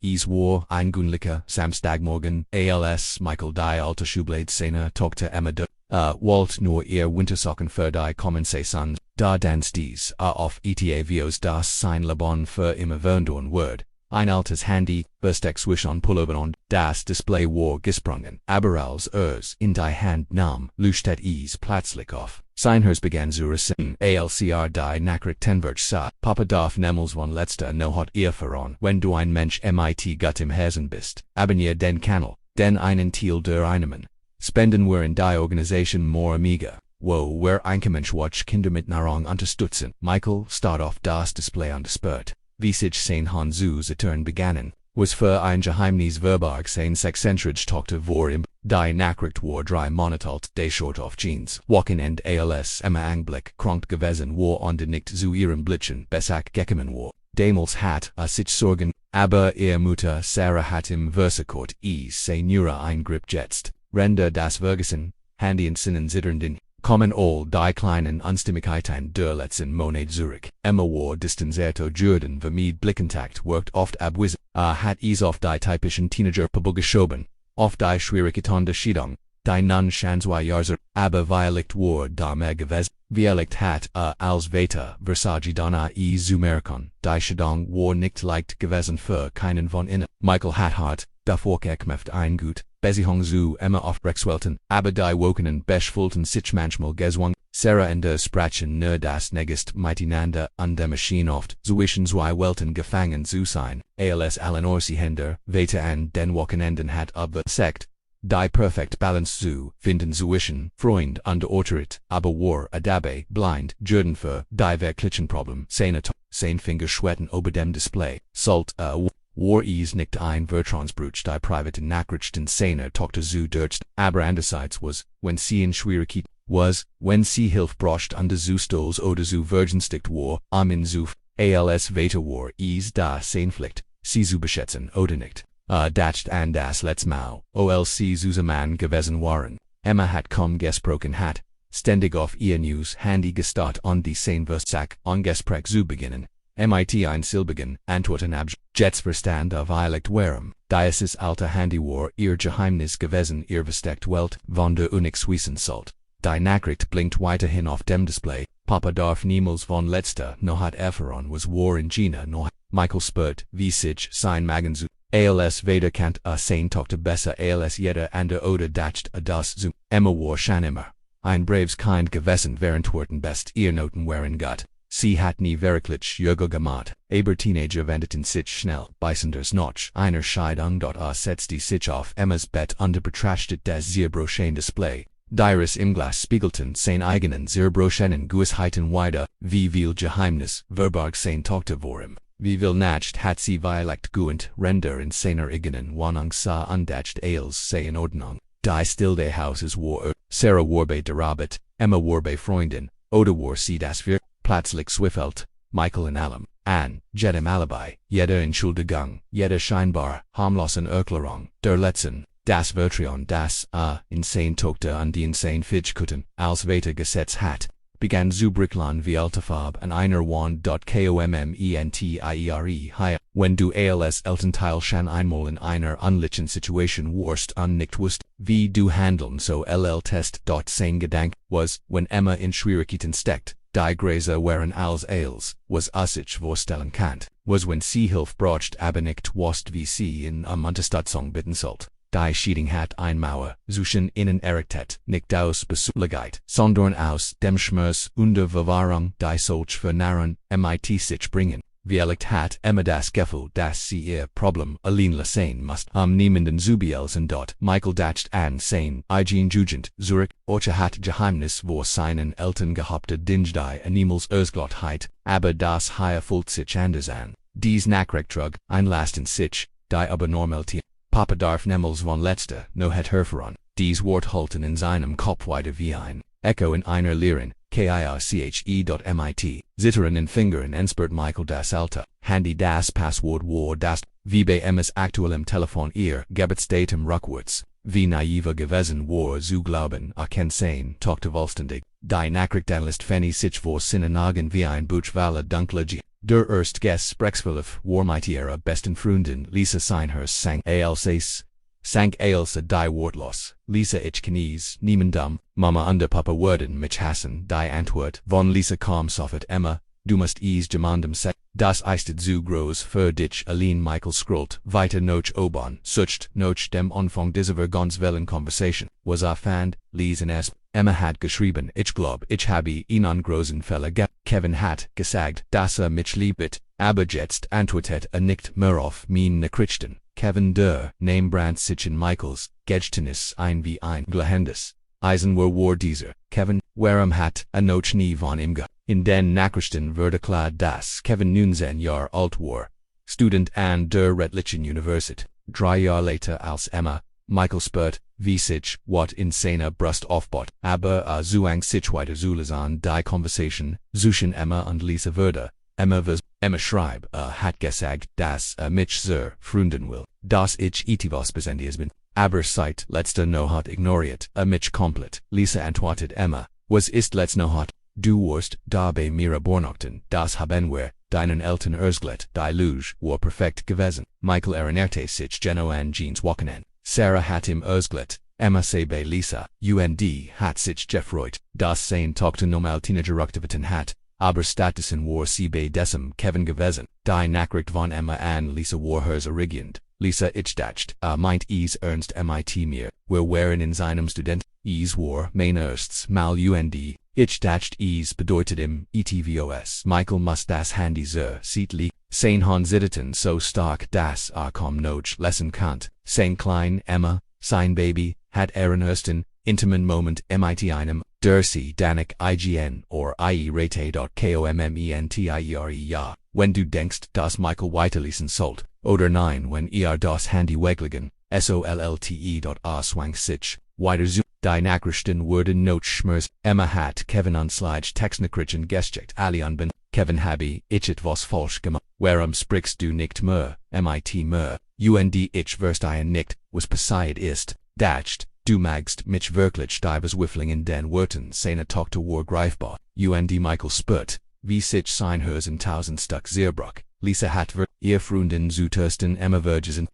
War, Eingunlicher, Samstagmorgen, als Michael die alte Schublade Szene talkte Emma de, Walt nur ihr Wintersocken für die kommende Sun, da dans dies, auf eta vios das sein Leben für immer verloren wird. Ein altes Handy, Versteck zwischen Pullover und das Display war gesprungen, aber als in die Hand nahm, leuchtet es plötzlich auf. Seinhers begann zu rasieren, alcr die Nachricht tenwirch sah, Papa darf nemals von letzter no hat ihr voran, wenn du ein Mensch mit Gott im Herzen bist, abonnier den Kanal, den einen Teil der Einnahmen. Spenden wir in die Organisation more amiga, wo wir Einkommens watch Kinder mit Nahrung unterstützen. Michael start auf das Display underspurt. Wie sich sein Hanzus Turn begannen, was für ein Geheimnis Verbarg sein Sexcentrage talkte vor im, die Nachricht war drei Monatalt, de short auf Jeans, Wochenend als Emma Anblick krank gewesen war und nicht zu ihrem Blitzen Besack gekommen war. Damals hat sich Sorgen, aber ihr Mutter Sarah hat im Versekort sein Neura Eingripp jetzt, Render das Vergessen, Handy und Sinnen zitternden, kommen all die kleinen Unstimmigkeiten der letzten Monate zurück. Emma war distanzierter Jordan vermied Blickkontakt worked oft abwesend, hat auf die typischen Teenager-Pubel geschoben, auf die Schwierigkeiten der Schiedung, die nun schon 2 Jahre, aber Violekt war da mehr gewesen. Violekt hat als Vater Versace dana Zumerikon, die Schiedung war nicht leicht gewesen für keinen von ihnen. Michael hat hart, davor gekmäft ein gut, Beziehung zu Emma aufbrechswelten, aber die wokenen beschfulten sich manchmal gezwungen, Sarah und der Sprachen nur das Negist miteinander an der Maschine oft zwischen 2 Welten gefangen zu sein, als allen Orsi-Händer, Vater an den Wochenenden hat abgesagt, die perfect balance zu finden zwischen Freund und Autorit, aber war dabei blind, Jordan für die wirklichen Problem, sein Fingerschwetten über dem Display, Salt, war nicht ein Vertrauensbruch die private Nachrichten seiner Tochter zu durchst, aber andererseits was, wenn sie in Schwierigkeit was, wenn sie Hilfe braucht und zu Stolz oder zu Vergenstickt war, in zu als Vater war da sein Pflicht, sie zu beschätzen oder nicht. Dacht an das letzte Mal, sie zusammen gewesen waren. Emma hat kaum gesprochen hat, ständig auf ihr News Handy gestarrt und die sein Versack on Gespräch zu beginnen. Mit ein silbigen Antworten ab Jets Verstand auf Violekt warem, dieses alte Handy war ihr Geheimnis gewesen ihr versteckt Welt von der Unix wissen sollt. Die Nachricht blinkt weiterhin auf dem Display, Papa darf niemals von letzter no hat erfahren was war in Gina no Michael spurt, wie sich sein Magen zu, als Vader kannt sein Tochter besser als jeder andere oder dacht das zu, Emma war schon immer ein braves Kind gewesen während best ihr Noten waren gut. Sie hat nie wirklich Jürger gemacht, aber Teenager wendeten sich schnell, Beisenders Notch, einer Scheidung setzt die sich auf Emmas Bett und betrachtet das sehr broschene Display. Deiris im Glas spiegelten sein eigenen sehr broschenen Guisheiten weiter, wie viel Geheimnis, Verbarg sein Tochter vor ihm. Wie viel Nacht hat sie Violekt guent, Render in seiner eigenen Wohnung sah undacht als sei in Ordnung. Die stilde Hauses war Sarah war bei der Arbeit, Emma war bei Freundin, oder war sie das wir. Plötzlich Swiffelt, Michael in allem, an, jedem Alibi, jeder Entschuldigung, jeder scheinbar harmlosen Erklärung, der letzten, das Vertrauen das, insane Tochter an die insane Fidgekutten, als Vater gesetzt hat, begann zu brickeln wie alte Farbe an einer Wand. Kommentire, wenn du als Elternteil schon einmal in einer unlichen Situation warst und nicht wusst, wie du handeln so test. Sein Gedanke was, wenn Emma in Schwierigkeiten steckt, die Gräser waren als was sich vorstellen kann, was wenn sie Hilfe braucht aber nicht wusst wie sie in Unterstützung bitten sollt. Die Schiedung hat ein Mauer zwischen ihnen errichtet, nicht aus Besuchlichkeit, sondern aus dem Schmerz und der Verwahrung, die solch für Narren mit sich bringen. Violekt hat Emma das Gefühl, dass sie ihr Problem allein lassen must, niemanden zubielsen dort. Michael dacht an sein eigen Jugend, Zurich, hat Geheimnis vor seinen Eltern gehabt Dinge die niemals Ausglottheit, aber das hier fühlt sich anders an. Dies Nachricht trug, einlasten sich, die aber Normalität. Papa darf niemals von letzter no het herfahren. Dies Wort halten in seinem Kopf weiter wie ein Echo in einer Lehren, KIRCHE.MIT, Zittern in Fingern entspurt Michael das alte Handy das Passwort war das, wie bei Emmas aktuellem Telefon ihr Geburtsdatum rückwärts, wie naiver gewesen war zu glauben, kann sein, Tochter vollständig, die Nachricht anlässt Fanny sich vor Synagogen wie ein Buch dunkle Der erst Gesprechsverlauf war mit ihrer besten Freundin Lisa Seinhers sank Ailsa die Wortlos, Lisa ich Knies, niemandem, Mama und Papa würden mich hassen, die Antwort von Lisa kam sofort Emma, du musst jemandem sagen, das ist zu groß für dich allein. Michael scrollt weiter noch oben, sucht noch dem Anfang dieser ganz wellen Conversation, was fand, lesen es, Emma hat geschrieben, ich glaub, ich habe ihn an großen Fälle Kevin hat gesagt, dass mich liebt, aber jetzt antwortet nicht mehr auf meine Nachrichten. Kevin der Namebrand sich in Michaels Gedächtnis ein wie ein Glehendes Eisen war dieser. Kevin, warum hat noch nie von ihm in den Nachrichten wurde klar, dass Kevin nun 10 Jahre alt war, Student an der Rechtlichen Universität. 3 Jahre later als Emma, Michael spurt, wie sich wat in seiner Brust aufbaut, aber zuang sich weiter zulesen die Conversation zwischen Emma und Lisa würde. Emma schreibt, hat gesagt, dass mich sehr freuen will, dass ich etwas Besonderes bin, aber seit letzter Nacht ignoriert mich komplett. Lisa antwortet Emma, was ist letzte Nacht? Du warst da bei mir Bornachten, das haben wir deinen Eltern erzählt, die Luge war perfekt gewesen. Michael erinnerte sich genau an Jeans Wochenende. Sarah hat ihm erzählt, Emma sei bei Lisa, und hat sich gefreut, dass sein Tochter normal Teenager-Aktivitäten hat. Aber stattdessen war sie bei diesem Kevin gewesen. Die Nachricht von Emma an Lisa war hervorragend. Lisa ich dacht, meint es ernst mit mir. Wir waren in seinem Student. Es war mein erstes Mal und ich dacht es bedeutet etvos. Michael muss das Handy sieht liegen. Sein Hand zitterte so stark, dass kaum noch lesen konnte. Sein klein Emma, sein Baby, hat einen ersten, intimen Moment mit einem, der sie danach IGN or IE-rate.commentire ja. Wenn du denkst, dass Michael weiterlesen sollt, oder nein, wenn das Handy weglegen, sollte.swang sich, weiter die Nachrichten wurden noch schmers. Emma hat Kevin Slide Textnachrichten geschickt, Alian bin, Kevin habe ich etwas falsch gemacht. Warum sprichst du nicht mehr, mit mehr, und ich verstehe nicht, was passiert ist, dacht. Du magst mich wirklich die Bezweiflung in den Worten seiner Tochter war greifbar, und Michael spürt, wie sich sein Herzen tausendstück zerbruch. Lisa hat ihr Freundin zu trösten. Emma vergessen,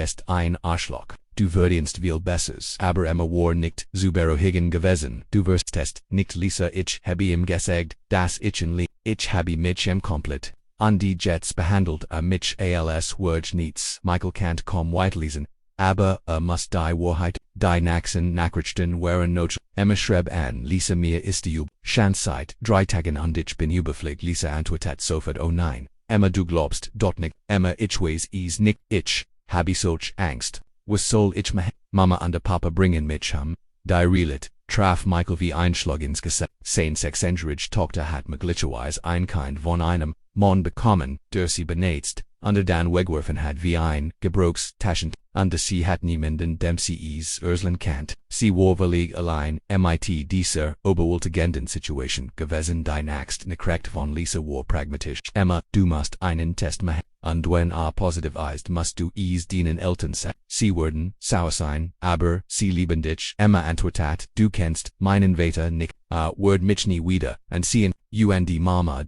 ist ein Arschloch, du verdienst viel Besseres, aber Emma war nicht zu beruhigen gewesen, du wirst nicht. Lisa ich habe ihm gesagt, dass ich ihn lieb, ich habe mich komplett an die Jets behandelt, mich als Wurz nichts. Michael can't kaum weiterlesen, aber muss die Wahrheit. Die nächsten Nachrichten waren noch. Emma schrieb an Lisa, mir ist die Schanzeit 3 Tagen und ich bin überfliegt. Lisa antwortet sofort, oh nein, Emma du glaubst dort nicht. Emma ich weiß es nicht, ich habe solch Angst. Was soll ich machen? Mama und Papa bringen mich die Realität traf Michael wie ein Schlag ins Gesicht. Sein 6-jährige Tochter hat möglicherweise ein Kind von einem Mann bekommen, der sie benutzt, und dann wegwerfen hat wie ein Gebrauchstaschentuch. Und sie hat niemanden, dem sie es erzählen kann. Sie war völlig allein, mit dieser oberwältigenden Situation gewesen. Die nächste Nachricht von Lisa war pragmatisch. Emma, du musst einen Test machen, und wenn positiv ist, musst du es deinen Eltern sagen. Sie werden sauer sein, aber sie lieben dich. Emma antwortet, du kennst meinen Vater nicht, wird mich nie wieder, und sie und Mama ...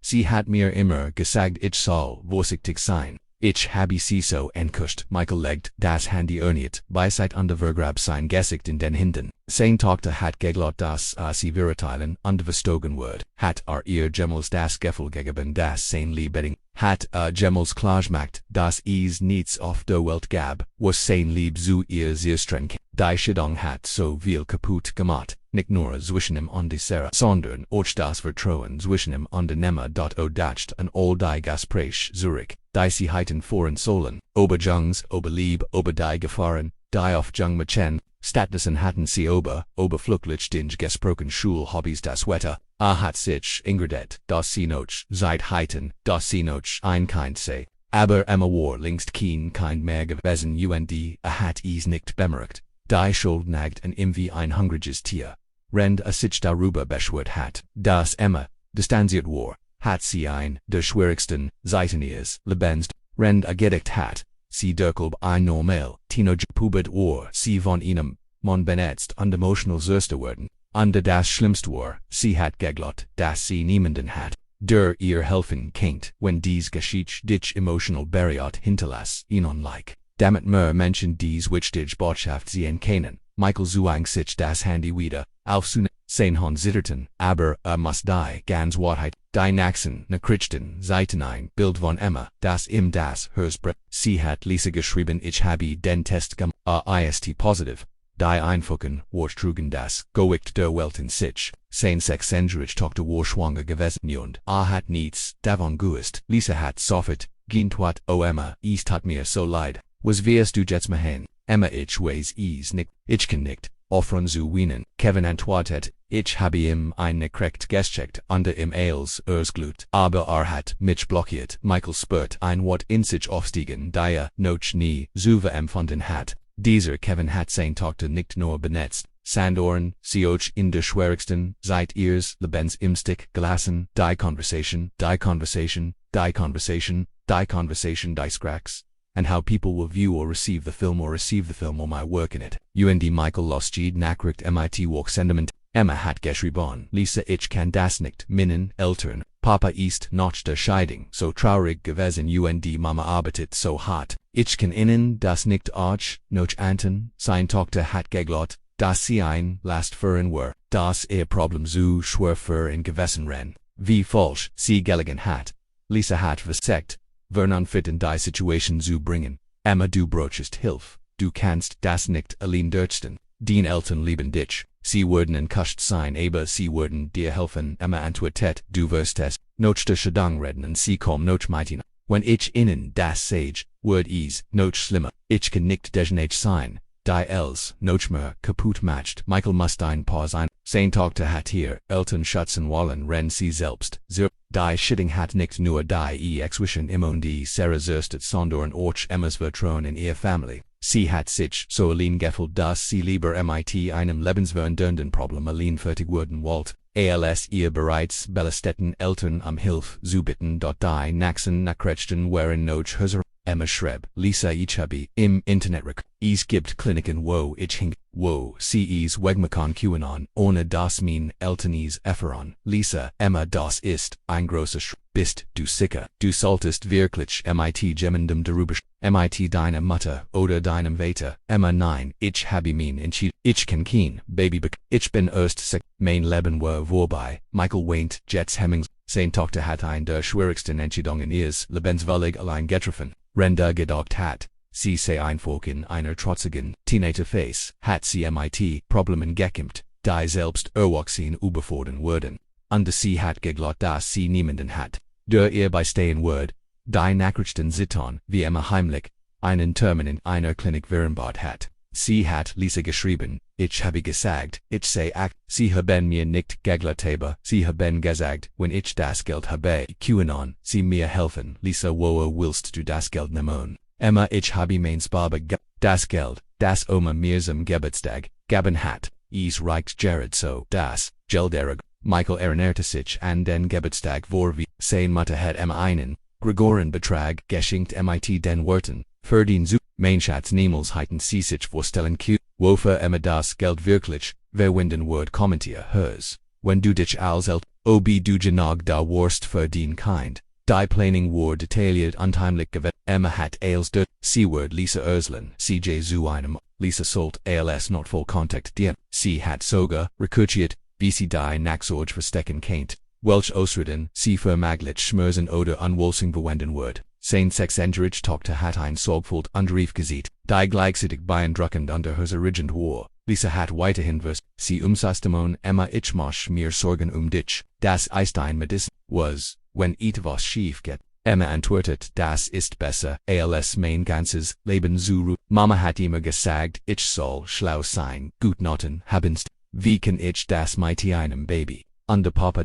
Sie hat mir immer gesagt, ich soll vorsichtig sein. Ich habe sie so entküsst. Michael legt das Handy erneut beiseite und vergrab sein Gesicht in den Händen. Sein Tochter hat geglaubt, dass sie verurteilen und verstogen wird. Hat ihr jemals das Gefühl gegeben, dass sein Liebling hat jemals klargemacht, dass es nichts auf der Welt gab, was sein Lieb zu ihr sehr streng. Die Scheidung hat so viel kaputt gemacht, nicht nur zwischen ihm und Sarah, sondern auch das Vertrauen zwischen ihm und Emma. Odacht und all die Gespräche zurück, die sie heiten voren sollen, über Jungs, über Lieb, über die Gefahren, die auf Jung machen. Stattdessen hatten sie oberflüglich den gesprochen Schulhobbys. Das Wetter hat sich ingredet, dass sie noch seit heiten, dass sie noch ein Kind sei. Aber Emma war längst kein Kind mehr gewesen und hat es nicht bemerkt. Die Schuld nagt an ihm wie ein hungriges Tier. Rend sich darüber beschwert hat, dass Emma distanziert war, hat sie der schwierigsten Seiten ihres Lebens gedeckt hat. Sie derkelb ein normal Teenager Pubert war, sie von einem Mann benetzt und emotional zerstört werden. Und das Schlimmste war, sie hat geglaubt, dass sie niemanden hat. der ihr helfen kennt, wenn dies geschieht, dich emotional Beriot hinterlass, ihnen like. Damit mer mention dies wichtige Botschaft sehen können, Michael Zuang sich das Handy wieder, aufzunehmen, sein Hon zitterten, aber muss die ganz Wahrheit, die Naxen, Nachrichten, Seiten ein, Bild von Emma, das im das Hersbre, sie hat Lisa geschrieben, ich habe den Test ist positiv. Die Einfucken, war trugen das, goicht der Welt in sich, sein Sexengerich Tochter war schwanger gewesen und hat nichts, davon gewusst. Lisa hat sofort, gintwat, Emma, ist hat mir so leid, was wirst du jetzt machen? Emma ich weiß is nicht, ich kann nicht, offren zu weinen, Kevin antwortet, ich habe ihm ein Nachricht geschickt, unter im Ailes Glut, aber hat mich blockiert. Michael spürt ein Wort in sich aufstiegen, die noch nie Zuva empfunden hat. Dieser Kevin hat sein Tochter nicht nur benetzt, Sandoren, sie euch in der schwierigsten Zeit ihres Lebens im Stick gelassen, die Conversation, die Conversation, die Conversation, die Conversation, die Scracks, and how people will view or receive the film or my work in it. Und Michael Losjed Nachricht mit Walk Sentiment, Emma hat geschrieben, Lisa ich kann das nicht, Minnen, Eltern, Papa ist nach der Scheidung so traurig gewesen und Mama arbeitet so hart. Ich kann Ihnen das nicht auch noch anten, sein Tochter hat geglaubt, dass sie ein Last führen war, dass ihr Problem so schwer für ihn gewesen ren, wie falsch sie gelegen hat. Lisa hat versagt, Vernon fit in die Situation zu bringen. Emma du brauchst Hilfe, du kannst das nicht allein durchstehen. Den Eltern lieben dich, sie würden enttäuscht sein, aber sie würden dir helfen. Emma antwortet, du wirst es, noch der Scheidung reden und sie kommen noch mit ihnen. Wenn ich ihnen das sage, wird es noch schlimmer. Ich kann nicht degeneriert sein, die els noch mehr kaputt macht. Michael muss ein Pause ein. Sein Tochter hat hier Eltern schützen wollen, ren sie selbst. Die Scheidung hat nicht nur die Exwissen im die Sarah zerstöret, sondern auch Emmas Vertrauen in ihr Familie. Sie hat sich so allein gefühlt, dass sie lieber mit einem lebensverändernden Problem allein fertig werden wollte. Als ihr bereits belasteten Eltern Hilfe zu bitten, dort die Naxen Nachrichten waren noch höher. Emma schrieb, Lisa ich habe im Internet es gibt Kliniken wo ich hing, wo sie es wegmachen können, ohne dass mein Eltern es erfahren. Lisa, Emma das ist ein großer Schritt. Bist du sicher, du solltest wirklich mit jemandem darüber mit deiner Mutter oder deinem Vater. Emma nein, ich habe mich entschieden, ich kann kein Baby ich bin erst sick, mein Leben war vorbei. Michael weint jetzt Hemmings, sein Tochter hat ein der schwierigsten Entscheidungen ihres Lebens völlig allein getroffen. Renda gedacht hat, sie sei einfach in einer trotzigen Teenager-Phase, hat sie mit Problemen gekämpft, die selbst Erwachsene überfordern würden. Und sie hat geglaubt, dass sie niemanden hat, der ihr beistehen würde. Die Nachrichten zittern, wie Emma heimlich einen Termin in einer Klinik vereinbart hat. Sie hat Lisa geschrieben, ich habe gesagt, ich sei sie haben mir nicht geglaubt, aber sie haben gesagt, wenn ich das Geld habe, können sie mir helfen. Lisa, woher willst du das Geld nehmen? Emma, ich habe meins Baba das Geld, das Oma mir zum Geburtstag geben hat, es reicht gerade so, das Gelderig. Michael erinnerte sich an den Geburtstag vor wie sein Mutter hat Emma einen Betrag geschenkt mit den Worten, für den mein Schatz niemals hätten sie sich vorstellen können, wofür Emma das Geld wirklich verwenden wird. Kommentier hers, wenn du dich als ob du genug da warst für den Kind. Die Planning war detailliert unheimlich gewesen. Emma hat als sie wird Lisa Erslen, CJ zu einem, Lisa sollt als not voll Kontakt dienen. Sie hat sogar rekurriert, wie sie die Nachsorge verstecken kennt, welch Ausreden sie vermaglich schmerzen oder unwolsing verwenden wird. Sein Sexengerich Tochter hat ein sorgfalt Unterrief gesieht, die gleichzeitig beeindruckend unter herrserigen war. Lisa hat weiterhin vers, sie umsastemon Emma ich mach mir Sorgen dich, das ist ein Medizin, was, wenn etwas schief geht. Emma antwortet, das ist besser, als mein ganzes Leben zu Mama hat immer gesagt, ich soll schlau sein, gut Noten habenst, wie kann ich das mit einem Baby? Und der Papa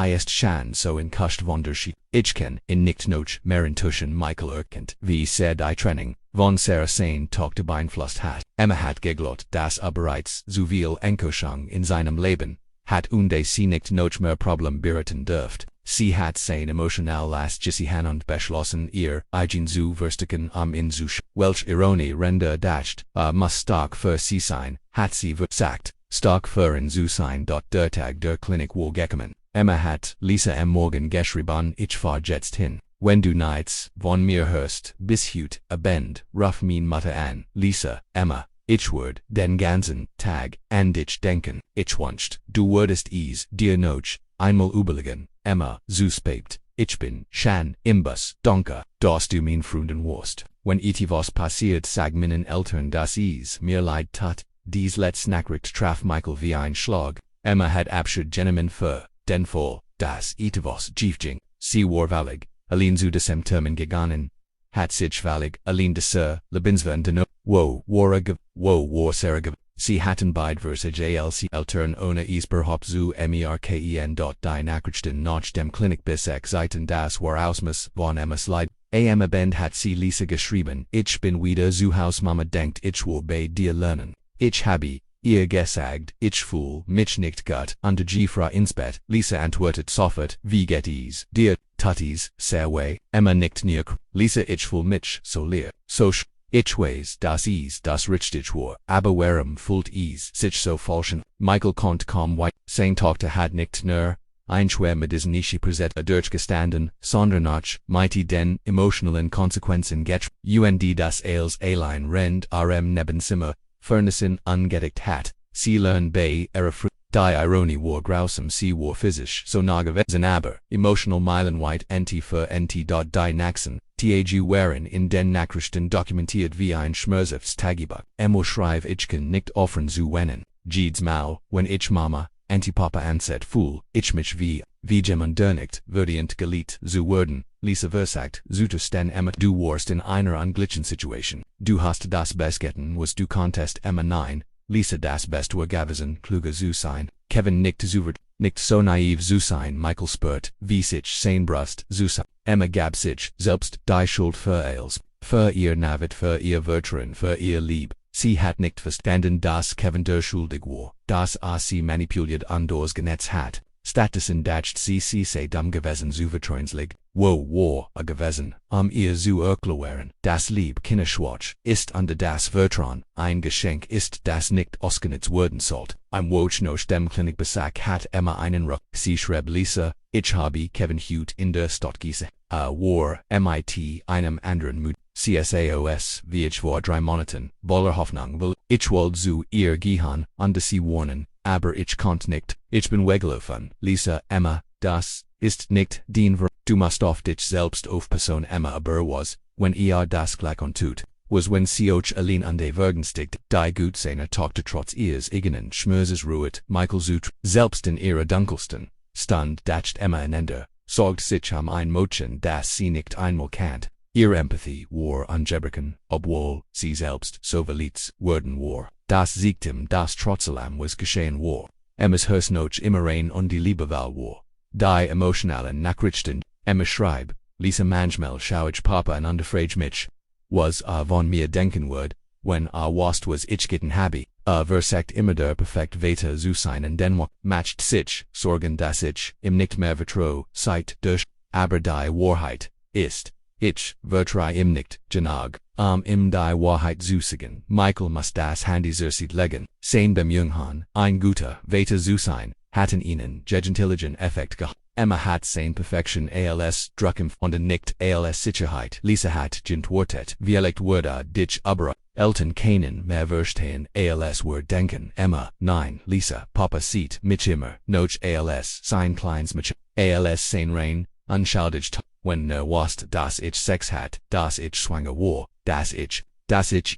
ist schon so in Kust wunderschied. Ich kann in nicht noch mehr intuition Michael erkennt, wie sehr die Trennung von Sarah sein Tochter beeinflusst hat. Emma hat geglaubt, dass bereits so viel Enttäuschung in seinem Leben hat und sie nicht noch mehr Problem beraten dürft. Sie hat sein emotional Lastgesihan und beschlossen ihr eigen zu verstecken in zu welch Ironie rende dacht, muss stark für sie sein, hat sie versagt. Stark für in zu sein. Der Tag der Klinik war gekommen. Emma hat Lisa M. Morgan geschrieben ich fahr jetzt hin. Wenn du nichts von mir hörst, bis heut Abend, ruf min Mutter an. Lisa, Emma, ich word den ganzen Tag an dich denken. Ich wünscht, du würdest es dir noch einmal überlegen. Emma, so spät, ich bin schon im Bus. Danke, dass du min Freunden warst. Wenn etwas passiert, sag meinen Eltern, dass es mir leid tat. Dies letzte Nachricht traf Michael wie ein Schlag. Emma hat Abschied genommen für den Fall, dass etwas schiefging. Sie war wallig, allein zu diesem Termin gegangen. Hat sich wallig, allein des Lebenswandel war sehr Sie hatten beide Verse JLC Eltern ohne es überhaupt zu merken. Die Nachrichten nach dem Klinik bis Zeiten das war Ausmaß von Emmas Leid. Am Abend hat sie Lisa geschrieben, ich bin wieder zu Haus, Mama denkt ich will bei dir lernen. Ich habe ihr gesagt, ich fühl mich nicht gut und gehe ins Bett. Lisa antwortet sofort, wie geht es dir, Tutis, sehr weh. Emma nickt nick. Lisa, ich fühl mich so leer, so ich weiß, dass es das richtig war, aber warum fühlt es sich so falsch an? Michael konnte kaum weiter sein, Tochter hat nicht nur ein schwer mit diesen Nische Presette durchgestanden, sondern auch mit den emotionalen Konsequenzen und das als allein rennt Nebenzimmer Furnissen angedeckt hat. Sie lernen bei ihrer Die Ironie war grausam, sie war physisch so nah gewesen, aber emotional meilenweit für NT. Die Naxen, TAG waren in den Nachrichten dokumentiert wie ein schmerzhaftes Tagebuch. Emma schreibt, ich kann nicht offern zu weinen. Jedes Mal, wenn ich Mama, Papa anset fühl, ich mich wie jemand nicht würdigend geliebt zu werden. Lisa versagt, zuerst Emma, du warst in einer unglücklichen Situation. Du hast das Bestgetten, was du konntest. Emma, nein. Lisa, das Best war gewesen, kluger zu sein. Kevin nickt zuvert, nicht so naiv zu sein. Michael spürt, wie sich sein Brust zu sein. Emma gab sich selbst die Schuld für alles, für ihr Navid, für ihr Vertrauen, für ihr Lieb. Sie hat nicht verstanden, dass Kevin der schuldig war, dass sie manipuliert und durchgenetzt hat. Stattdessen dacht sie sei dumm gewesen zu vertrauenslig. War gewesen, ihr zu erklären. Das Lieb Kinderschwach ist und das Vertrauen ein Geschenk ist, das nicht ausgenutzt werden sollte. Im Woch nach dem Klinikbesuch hat Emma einen Ruck. Sie schrieb Lisa, ich habe Kevin heut in der Stadt gesehen. War mit einem anderen Mut. CSAOS, wie ich vor 3 Monaten, voller Hoffnung will, ich wollte zu ihr gehen und sie warnen, aber ich konnte nicht. Ich bin weggelaufen. Lisa, Emma, das ist nicht dein Ver. Du musst auf dich selbst aufpassen. Emma aber was, wenn das gleich tut, was wenn sie euch allein an der Vergen stickt. Die gut seiner Tochter trotz ihres eigenen Schmerzes ruht. Michael Zut, selbst in ihrer dunkelsten Stund dacht Emma einander, sorgt sich ein Mädchen, das sie nicht einmal kennt. Ihre Empathie war ungebrochen, obwohl sie selbst so verletzt worden war. Das Siegtum, das trotzdem was geschehen war. Emmas Hers noch immer rein und die Liebewahl war. Die emotionalen Nachrichten. Emma schreibt, Lisa manchmal schau ich Papa an frage mich, was von mir denken wird, wenn was ich getan habe. Versagt immer der perfekt Vater zu sein und dennoch macht sich Sorgen, dass ich ihm nicht mehr vertraue, seit durch, aber die Wahrheit ist, ich vertraue ihm nicht genug, ihm die Wahrheit zu sagen. Michael muss das Handy zur Seite legen. Sein Bemühungen, ein guter Vater zu sein, hatten ihnen intelligent Effekt gehabt. Emma hat sein Perfektion als Druck und nicht als Sicherheit. Lisa hat geantwortet, vielleicht würde dich aber Eltern keinen mehr verstehen als wir denken. Emma, nein, Lisa, Papa sieht mich immer noch als sein kleines Mädchen, als sein rein, unschuldig wenn wast, dass ich Sex hat, dass ich schwanger war, dass ich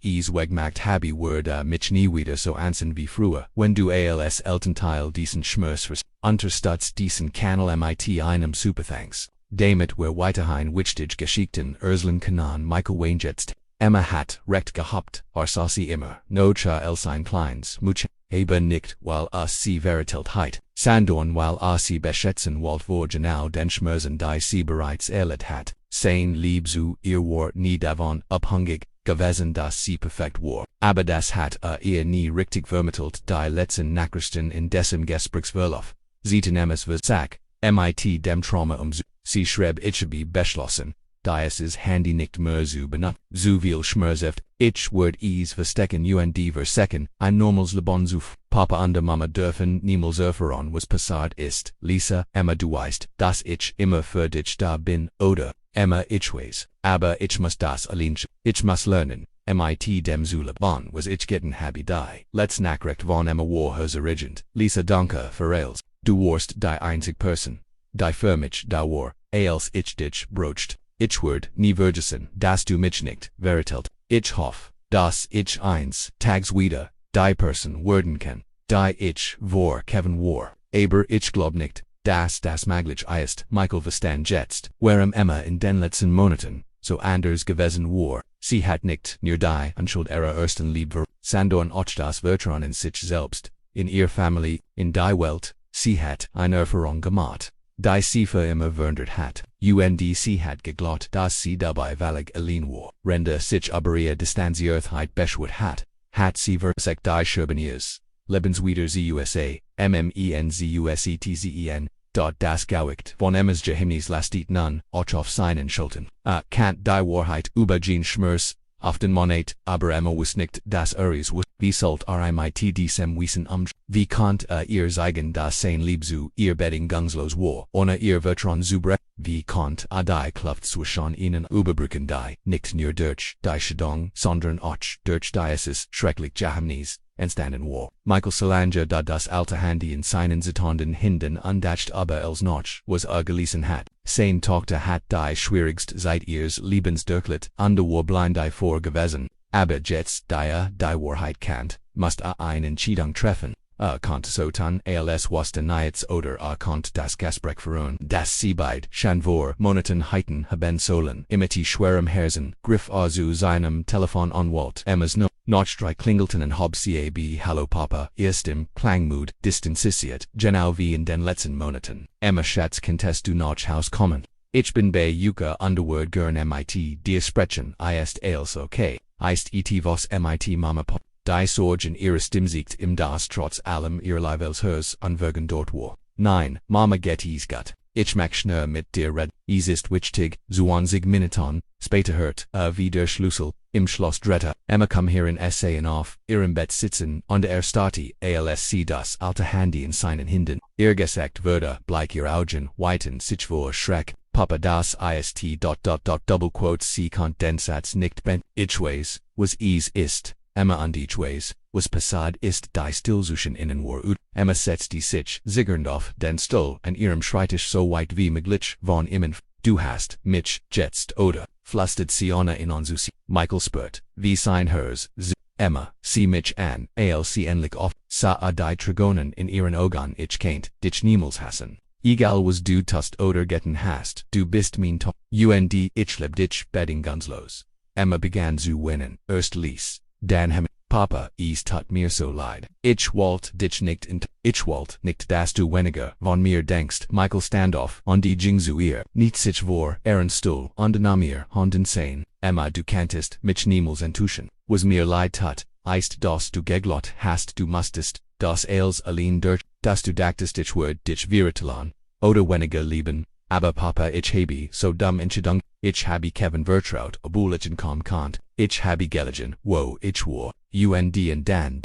es wegmacht habe, würde mich nie wieder so ansen wie früher. Wenn du als Elternteil diesen Schmerz unterstützt, diesen Kanal mit einem Superthanks. Damit wir weiterhin wichtig Geschichten erzählen können. Michael Wayne jetzt. Emma hat recht gehabt, sie immer noch als ein kleines Mädchen, aber nicht, weil sie vertellt hat, sondern weil sie beschätzen wollte, wo genau den Schmerzen, die sie bereits erlebt hat. Sein Lieb zu ihr war nie davon abhängig gewesen, dass sie perfekt war. Aber das hat ihr nie richtig vermittelt. Die letzten Nachrichten in dessen Gesprächsverlauf. Zieten Emmas Versag, mit dem Trauma sie schrieb, ich habe beschlossen, Dieses Handy nicht mehr zu benut. Zu viel Schmerzeft. Ich word verstecken und versecken. Ein normals Leben zu Papa und Mama dürfen niemals erfahren, was passiert ist. Lisa, Emma, du weißt, dass ich immer für dich da bin, oder? Emma, ich weiß. Aber ich muss das allein. Ich muss lernen. Mit dem Zuleben was ich getten happy die. Let's nachrecht von Emma war hers Origent. Lisa, danke für alles. Du warst die einzig Person. Die für mich da war, als ich dich brocht. Ich werd nie vergessen, dass du mich nicht vertellt. Ich hoff, dass ich eins tags wieder die Person werden kann, die ich vor Kevin war. Aber ich glaub nicht, dass das möglich ist. Michael verstand jetzt, warum Emma in den letzten Monaten so anders gewesen war. Sie hat nicht nur die Unschuld ihrer ersten Liebe, sondern auch das Vertrauen in sich selbst, in ihr Familie, in die Welt. Sie hat eine Erfahrung gemacht, die sie für immer verwundert hat. Sie hat geglaubt, dass sie dabei völlig allein war. Rende sich aber ihr Distanziertheit beschwert hat sie versagt die Scherben ihres Lebenswider USA, MMENZUSETZEN, das Gewicht von Emmas Geheimnis lastet nun auch auf seinen Schultern. Kant die Wahrheit über den Schmerz auf den Monat, aber Emma wusste nicht, dass es was. Wie sollt mit diesem Wissen wie konnt ihr zeigen, dass sein Lieb zu ihr bedingungslos war, ohne ihr Vertrauen zu brechen? Wie konnt die Kluft zwischen ihnen überbrücken die, nicht nur durch die Scheidung, sondern auch durch dieses schrecklich Geheimnis entstanden war. Michael Solange da das alte Handy in seinen Sekunden Hinden undacht aber els noch, was gelesen hat. Sein Tochter hat die schwierigst seit ihres Lebens durchlet, und war blind vor gewesen. Aber jetzt, die Wahrheit kannt, muss eine Entscheidung treffen. Konnte so tun, als was der Nichts oder konnte das Gespräch führen, das sie beid schon vor Monaten heiten haben sollen. Mit schwerem Herzen griff zu seinem Telefon anwalt. Emmas Notstrei klingelten und hob sie Hallo Papa, ist im Klangmut distanziert, genau wie in den letzten Monaten. Emma Schatz, könntest du noch kommen? Ich bin bei Yuka Underword gern dir sprechen, ist als okay. Ist was mit Mama Pop. Die Sorge in ihrer Stimmsiegt im das trotz allem ihr Leibels hers anwürgen dort war. Nein, Mama geht es gut. Ich mag schnell mit dir red. Es ist wichtig, 20 Minuten, später hört, wie der Schlüssel, im Schloss Dretta. Emma kam hier in Essayen auf, ihrem Bett sitzen, und starrte, als sie das alte Handy in seinen Händen. Ihr Gesicht wurde, bleich ihr Augen, weiten sich vor Schreck. Papa, das ist, Double quotes, sie konnt den Satz nicht ben. Ich weiß, was es ist. Emma und ich weiß, was passiert ist, die Stillsuchen innen war Emma setzte sich zitternd auf den Stuhl an ihrem Schreibtisch so weit wie möglich von ihm. Du hast mich jetzt, oder? Flüstert sie ohne ihn anzusehen. Michael spürt, wie sein Herz. Emma, sieh mich an, als sie endlich auf, sah die Trigonen in ihren Augen. Ich kennt dich niemals hassen. Egal was du tust oder getten hast, du bist mein Top. Ich lieb dich bedingungslos. Emma begann zu weinen, erst ließ. Dan hem, Papa, es tut mir so leid. Ich wollt dich nicht ich wollt nicht, dass du weniger von mir denkst. Michael Standoff, und die ging zu ihr, nicht sich vor, Stuhl, und nahm ihr Hand sein. Emma, du kanntest mich niemals enttäuschen. Was mir leid tut, ist, dass du geglaubt hast, du musstest, das als allein durch, dass du dachtest, ich würde dich vertellen, oder weniger lieben. Aber Papa, ich habe so dumm entschieden. Ich habe Kevin vertraut, obwohl ich kaum konnt. Ich habe gelegen, wo ich war. Und dann,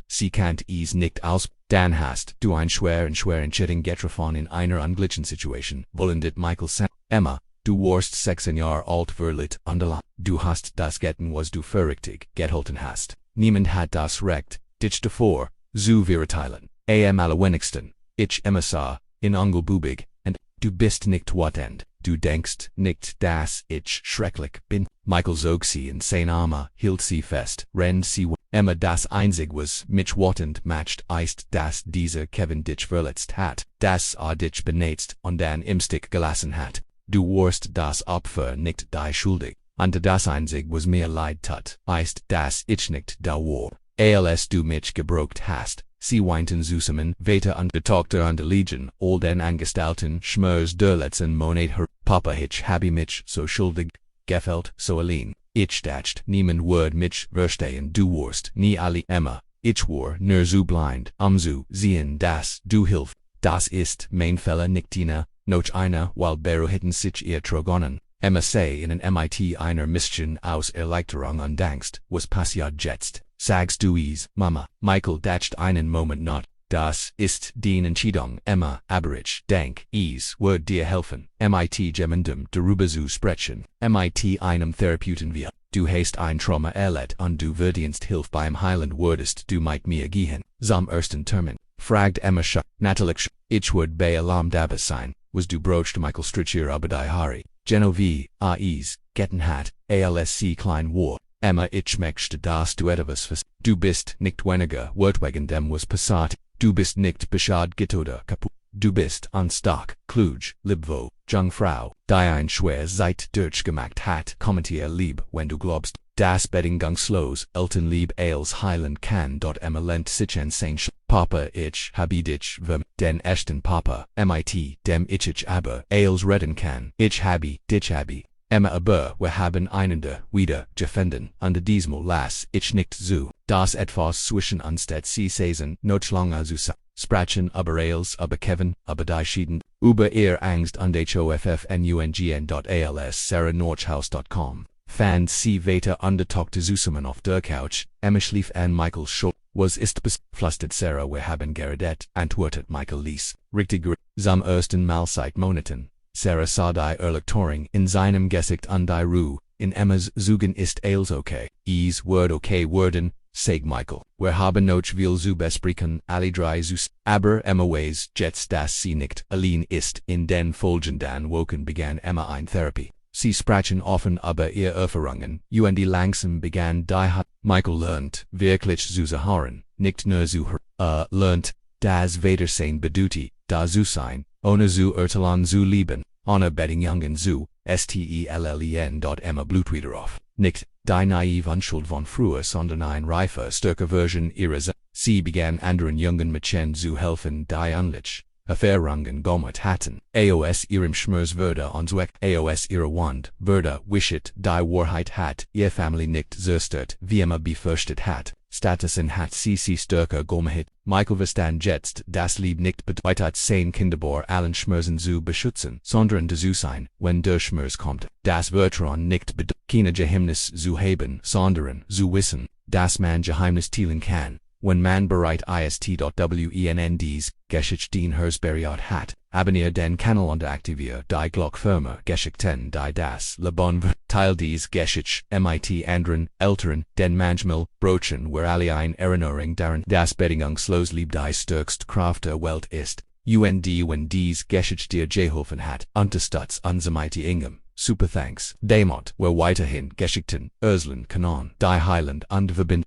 sie kannt es nicht aus. Dann hast du ein schweren Entscheidung getroffen in einer unglücklichen Situation. Wollendet Michael sagen. Emma, du warst 16 Jahre alt verlet und allein. Du hast das getten, was du für richtig gehalten hast. Niemand hat das Recht, dich davor zu verteilen. Am allerwenigsten, ich Emma sah, in Angelbubig, und du bist nicht wahrend. Du denkst nicht, dass ich schrecklich bin. Michael zog sie in sein Arme, hielt sie fest, rennt sie. Emma, das einzig was mich wartend macht, ist, dass dieser Kevin dich verletzt hat, dass dich benetzt und dann im Stich gelassen hat. Du warst das Opfer nicht die schuldig. Und das einzig was mir leid tut, ist, dass ich nicht da war. Als du mich gebrocht hast. Sie weinten zusammen, weiter und betagte und Legion, all den Angestalten, Schmers der letzten Monat her. Papa, ich habe mich so schuldig gefällt, so allein. Ich dacht, niemand würde mich verstehen, du warst nie alle. Emma, ich war nur so blind, zu sehen, dass du hilf. Das ist mein Fehler nicht noch einer, weil Bero hätten sich ihr Trogonen. Emma say in an MIT einer Mädchen aus Erleichterung und Angst, was passiert jetzt, sagst du es, Mama. Michael dacht einen Moment not. Das ist die Entscheidung, Emma, aber ich denk, es wird dir helfen. MIT gemeinsam darüber zu sprechen. MIT einem Therapeuten wir. Du hast ein Trauma erlebt und du verdienst Hilfe beim Heilen würdest du mit mir gehen. Zum ersten Termin. Fragt Emma schock. Natürlich, ich würd bei Alarm dabei sein, was du brocht Michael Strichier aber die Hari. Genovie, es, getten hat, ALSC klein war. Emma ich möchte dass du etwas vers. Du bist nicht weniger wert wegen dem was passiert. Du bist nicht beschad getoda kaputt. Du bist unstark, klug, libvo, Jungfrau, die ein schwer Zeit durchgemacht hat. Kommentier lieb, wenn du glaubst, das Bedingungslos Eltern lieb als heilen kann. Emma lent sich ein sein Papa ich habe dich den echten Papa, MIT, dem ich aber als retten kann. Ich habe dich habe. Emma aber wir haben einander wieder gefunden, und diesmal las ich nicht zu. Das etwas zwischen uns det sie saisen, noch lange zu sprechen aber als aber Kevin, aber die schieden, über ihr Angst und hoffnungen.als sarahnorchhaus.com. Fand sie weiter untertauchte zusammen auf der Couch, Emma schlief an Michaels Schulter. Was ist flüstert Sarah wir haben geredet, antwortet Michael ließ. Richtig zum ersten Mal seit Monaten. Sarah sah die Erleichterung in seinem Gesicht und die Ruhe in Emmas Zügen ist alles okay. Es wird okay werden, sagt Michael. Wir haben noch viel zu besprechen, alle drei zus. Aber Emma weiß jetzt dass sie nicht allein ist. In den folgenden Wochen begann Emma eine Therapie. Sie sprachen offen über ihre Erfahrungen, und langsam begann die Hat. Michael lernt wirklich zu hören, nicht nur zu hören. Lernt, das Wiedersehen bedeutet, da zu sein, ohne zu urteilen zu lieben, ohne Bedingungen zu stellen. Emma blut wieder auf. Nicht die naive Unschuld von früher, sondern ein reifer, stärker Version ihrer. Sie begann anderen jungen Mädchen zu helfen, die ähnlich Erfahrungen gemacht hatten. Aus ihrem Schmerz wurde und Zweck aus ihrer Wand wurde wischt die Wahrheit hat ihr Familie nicht zerstört, wie Emma befürchtet hat. Stattdessen hat sie stärker gemacht. Michael verstand jetzt, das Lieb nicht bedeutet sein Kinderbohr allen Schmerzen zu beschützen, sondern zu sein, wenn der Schmerz kommt. Das Vertrauen nicht bedeutet, keine Geheimnis zu haben, sondern zu wissen, dass man Geheimnis teilen kann. Wenn man bereit ist. Wenns Geschichte den Hersberiat hat, abonniert den Kanal und aktiviert die Glockfirma Geschichten die das Leben Teil dies Geschichte MIT anderen Älteren, den manchmal brochen wir alle ein Erinnerung daran, das Bedingungslos Lieb die stärkste Kraft der Welt ist. Und wenn dies Geschichte dir geholfen hat, unterstützt uns mit ingem. Super thanks. Demot, wir weiterhin Geschichten, Erzählen können, die Heiland und verbinden.